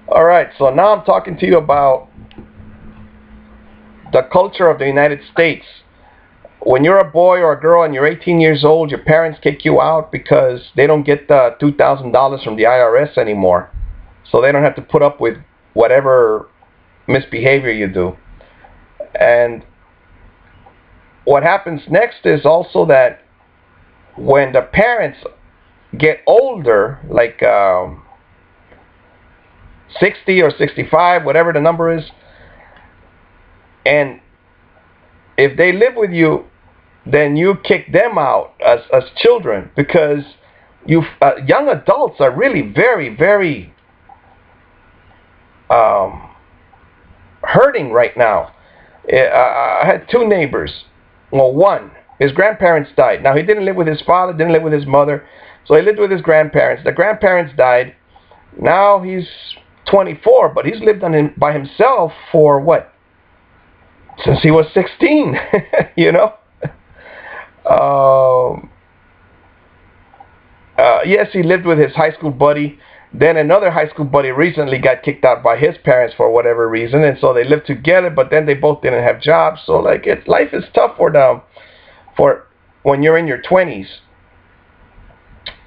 All right, so now I'm talking to you about the culture of the United States. When you're a boy or a girl and you're 18 years old, your parents kick you out because they don't get the $2,000 from the IRS anymore. So they don't have to put up with whatever misbehavior you do. And what happens next is also that when the parents get older, like 60 or 65, whatever the number is, and if they live with you, then you kick them out as children because you young adults are really very, very um, hurting right now. I had two neighbors. Well, one, his grandparents died. Now, he didn't live with his father, didn't live with his mother, so he lived with his grandparents. The grandparents died. Now he's 24, but he's lived by himself for what? Since he was 16, you know? Yes, he lived with his high school buddy. Then another high school buddy recently got kicked out by his parents for whatever reason, and so they lived together. But then they both didn't have jobs. So like, life is tough for them, for when you're in your 20s.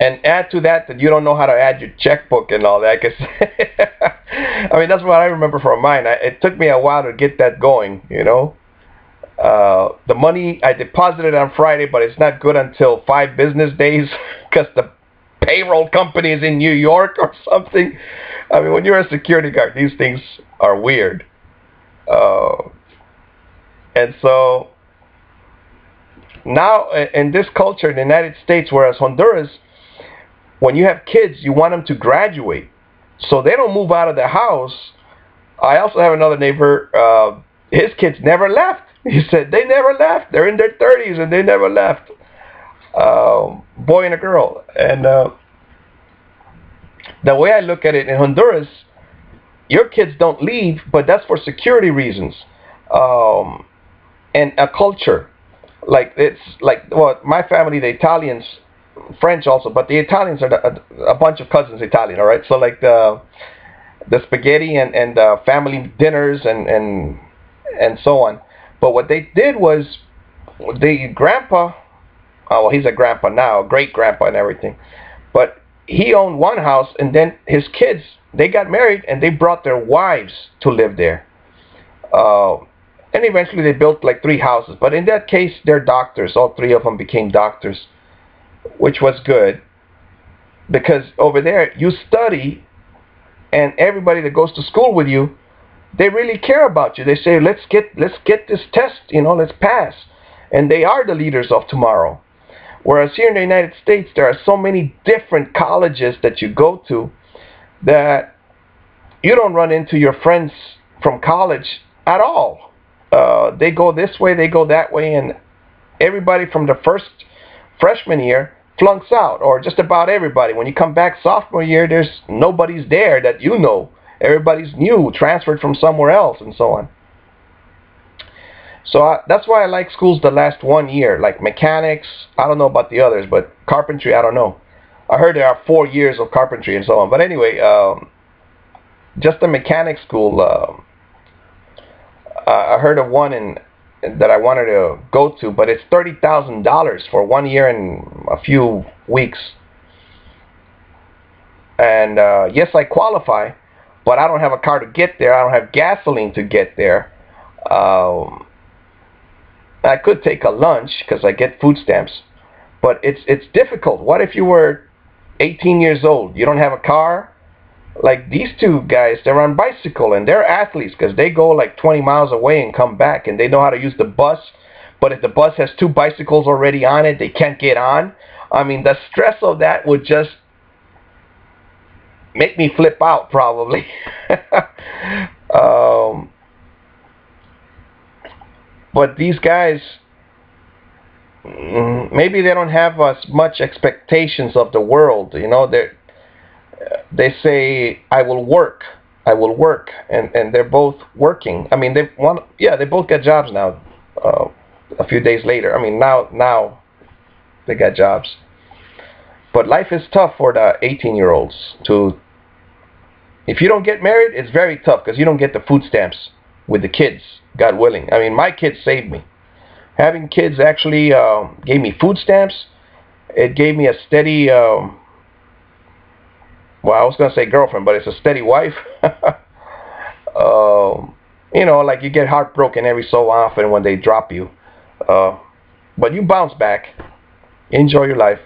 And add to that you don't know how to add your checkbook and all that. Cause I mean, that's what I remember from mine. It took me a while to get that going, you know. The money I deposited on Friday, but it's not good until 5 business days because the payroll company is in New York or something. I mean, when you're a security guard, these things are weird. And so now in this culture in the United States, whereas Honduras, when you have kids, you want them to graduate, so they don't move out of the house. I also have another neighbor. His kids never left. He said they never left. They're in their 30s and they never left. Boy and a girl. And the way I look at it in Honduras, your kids don't leave, but that's for security reasons and a culture. Like it's like, well, my family, the Italians, French also, but the Italians are a bunch of cousins Italian. All right, so like the spaghetti and family dinners and so on. But what they did was the grandpa, oh well, he's a grandpa now, great grandpa and everything, but he owned one house, and then his kids, they got married and they brought their wives to live there. And eventually they built like 3 houses, but in that case they're doctors. All 3 of them became doctors, which was good because over there you study, and everybody that goes to school with you, they really care about you. They say, let's get this test, you know, let's pass. And they are the leaders of tomorrow. Whereas here in the United States, there are so many different colleges that you go to that you don't run into your friends from college at all. They go this way, they go that way, and everybody from the first freshman year flunks out, or just about everybody. When you come back sophomore year, there's nobody's there that you know. Everybody's new, transferred from somewhere else, and so on. So that's why I like schools the last 1 year, like mechanics. I don't know about the others, but carpentry, I don't know. I heard there are 4 years of carpentry and so on. But anyway, just the mechanic school. I heard of one that I wanted to go to, but it's $30,000 for 1 year and a few weeks. And yes, I qualify, but I don't have a car to get there. I don't have gasoline to get there. I could take a lunch because I get food stamps, but it's difficult. What if you were 18 years old? You don't have a car? Like these 2 guys, they're on bicycle and they're athletes because they go like 20 miles away and come back, and they know how to use the bus. But if the bus has 2 bicycles already on it, they can't get on. I mean, the stress of that would just make me flip out probably. But these guys, maybe they don't have as much expectations of the world. You know, they say, I will work, and they're both working. I mean, they both got jobs now. A few days later, I mean, now they got jobs. But life is tough for the 18-year-olds to If you don't get married, it's very tough because you don't get the food stamps with the kids, God willing. I mean, my kids saved me. Having kids actually gave me food stamps. It gave me a steady, well, I was going to say girlfriend, but it's a steady wife. You know, like you get heartbroken every so often when they drop you. But you bounce back. Enjoy your life.